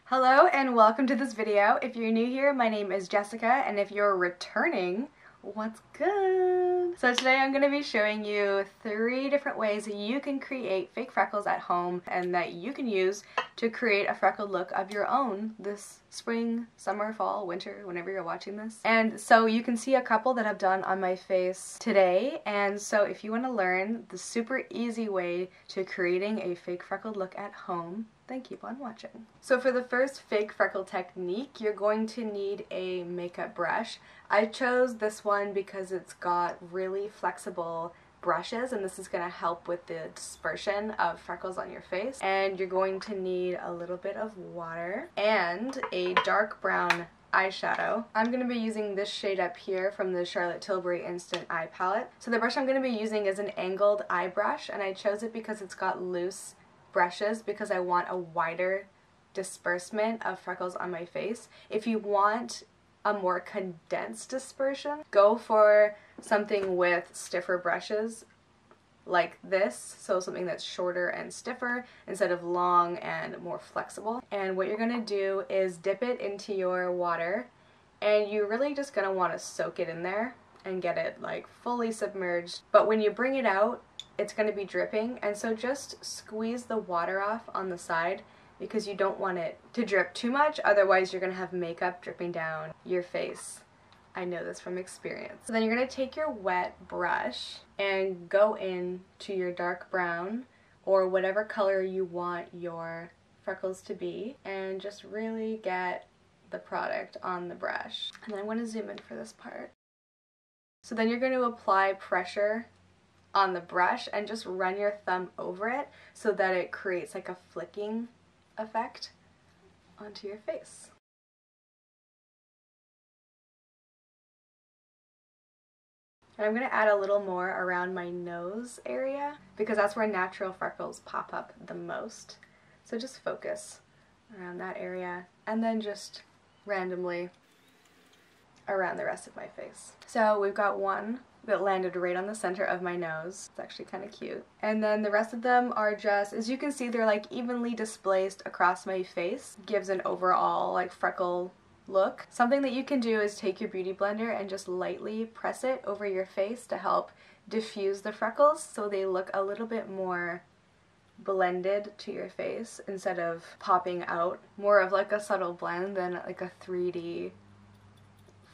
Hello and welcome to this video. If you're new here, my name is Jessica, and if you're returning, what's good? So today I'm going to be showing you 3 different ways that you can create fake freckles at home and that you can use to create a freckled look of your own this spring, summer, fall, winter, whenever you're watching this. And so you can see a couple that I've done on my face today, and so if you want to learn the super easy way to creating a fake freckled look at home, then keep on watching. So for the first fake freckle technique, you're going to need a makeup brush. I chose this one because it's got really flexible brushes, and this is going to help with the dispersion of freckles on your face. And you're going to need a little bit of water and a dark brown eyeshadow. I'm going to be using this shade up here from the Charlotte Tilbury Instant Eye Palette. So the brush I'm going to be using is an angled eye brush, and I chose it because it's got loose brushes because I want a wider disbursement of freckles on my face. If you want a more condensed dispersion, go for something with stiffer brushes like this, so something that's shorter and stiffer instead of long and more flexible. And what you're going to do is dip it into your water, and you're really just going to want to soak it in there and get it like fully submerged. But when you bring it out, it's going to be dripping, and so just squeeze the water off on the side because you don't want it to drip too much, otherwise you're going to have makeup dripping down your face. I know this from experience. So then you're going to take your wet brush and go in to your dark brown or whatever color you want your freckles to be, and just really get the product on the brush. And then I'm going to zoom in for this part. So then you're going to apply pressure on the brush and just run your thumb over it so that it creates like a flicking effect onto your face. And I'm going to add a little more around my nose area because that's where natural freckles pop up the most. So just focus around that area and then just randomly around the rest of my face. So we've got one that landed right on the center of my nose. It's actually kind of cute. And then the rest of them are just, as you can see, they're like evenly displaced across my face. Gives an overall like freckle look. Something that you can do is take your beauty blender and just lightly press it over your face to help diffuse the freckles so they look a little bit more blended to your face instead of popping out. More of like a subtle blend than like a 3D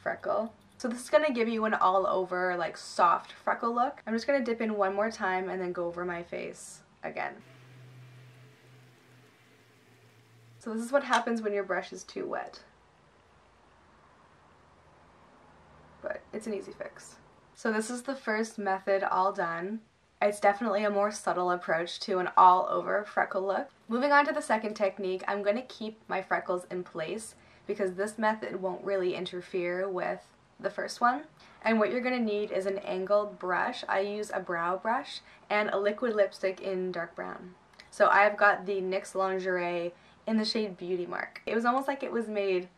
freckle. So this is going to give you an all over like soft freckle look. I'm just going to dip in one more time and then go over my face again. So this is what happens when your brush is too wet. But it's an easy fix. So this is the first method all done. It's definitely a more subtle approach to an all over freckle look. Moving on to the second technique, I'm going to keep my freckles in place because this method won't really interfere with the first one. And what you're going to need is an angled brush. I use a brow brush and a liquid lipstick in dark brown. So I've got the NYX Lingerie in the shade Beauty Mark. It was almost like it was made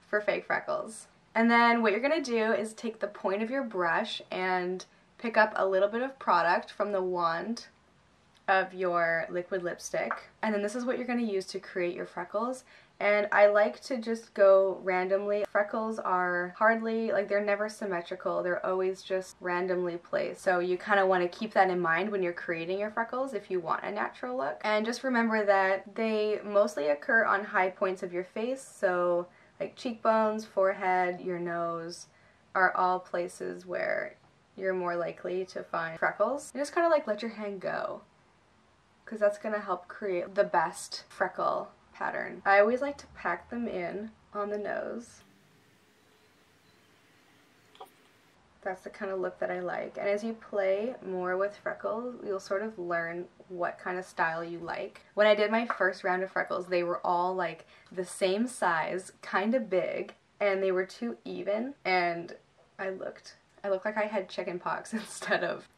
for fake freckles. And then what you're going to do is take the point of your brush and pick up a little bit of product from the wand of your liquid lipstick. And then this is what you're going to use to create your freckles. And I like to just go randomly. Freckles are hardly, like they're never symmetrical, they're always just randomly placed. So you kind of want to keep that in mind when you're creating your freckles if you want a natural look. And just remember that they mostly occur on high points of your face, so like cheekbones, forehead, your nose are all places where you're more likely to find freckles. And just kind of like let your hand go, because that's going to help create the best freckle pattern. I always like to pack them in on the nose. That's the kind of look that I like. And as you play more with freckles, you'll sort of learn what kind of style you like. When I did my first round of freckles, they were all like the same size, kind of big, and they were too even, and I looked like I had chicken pox instead of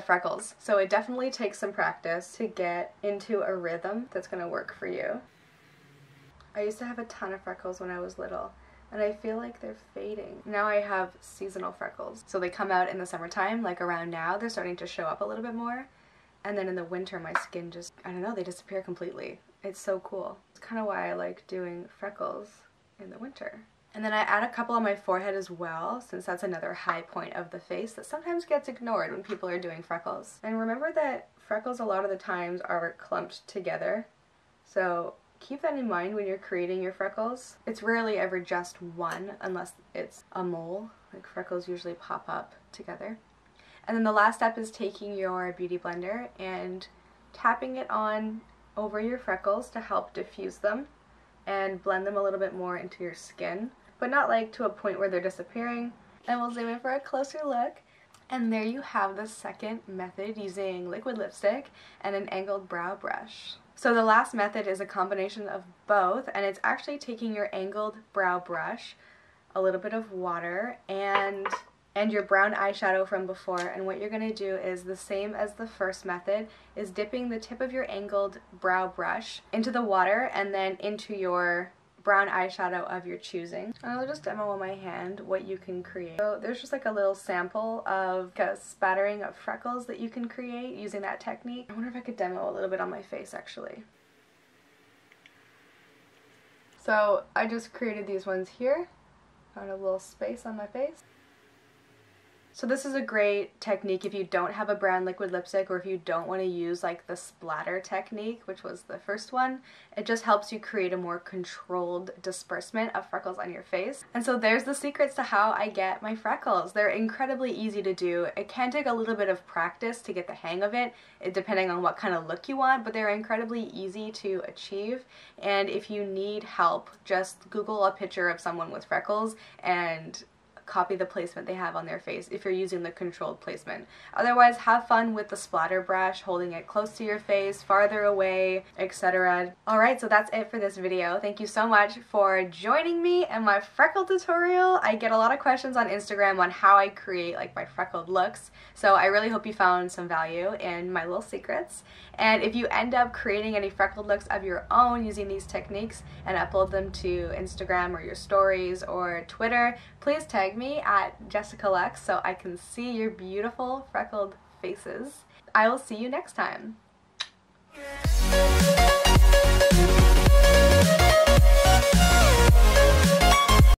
freckles. So it definitely takes some practice to get into a rhythm that's going to work for you. I used to have a ton of freckles when I was little, and I feel like they're fading. Now I have seasonal freckles. So they come out in the summertime, like around now, they're starting to show up a little bit more. And then in the winter my skin just, I don't know, they disappear completely. it's so cool. It's kind of why I like doing freckles in the winter. And then I add a couple on my forehead as well, since that's another high point of the face that sometimes gets ignored when people are doing freckles. And remember that freckles a lot of the times are clumped together, so keep that in mind when you're creating your freckles. It's rarely ever just one, unless it's a mole. Like, freckles usually pop up together. And then the last step is taking your beauty blender and tapping it on over your freckles to help diffuse them and blend them a little bit more into your skin, but not like to a point where they're disappearing. And we'll zoom in for a closer look. And there you have the second method using liquid lipstick and an angled brow brush. So the last method is a combination of both, and it's actually taking your angled brow brush, a little bit of water, and your brown eyeshadow from before, and what you're going to do is the same as the first method, is dipping the tip of your angled brow brush into the water and then into your brown eyeshadow of your choosing. And I'll just demo on my hand what you can create. So there's just like a little sample of a spattering of freckles that you can create using that technique. I wonder if I could demo a little bit on my face actually. So I just created these ones here. Found a little space on my face. So this is a great technique if you don't have a brown liquid lipstick, or if you don't want to use like the splatter technique, which was the first one. It just helps you create a more controlled disbursement of freckles on your face. And so there's the secrets to how I get my freckles. They're incredibly easy to do. It can take a little bit of practice to get the hang of it, depending on what kind of look you want, but they're incredibly easy to achieve. And if you need help, just Google a picture of someone with freckles and copy the placement they have on their face if you're using the controlled placement. Otherwise, have fun with the splatter brush, holding it close to your face, farther away, etc. Alright, so that's it for this video. Thank you so much for joining me in my freckle tutorial. I get a lot of questions on Instagram on how I create like my freckled looks, so I really hope you found some value in my little secrets. And if you end up creating any freckled looks of your own using these techniques and upload them to Instagram or your stories or Twitter, please tag me at Jessica Lux so I can see your beautiful freckled faces. I will see you next time.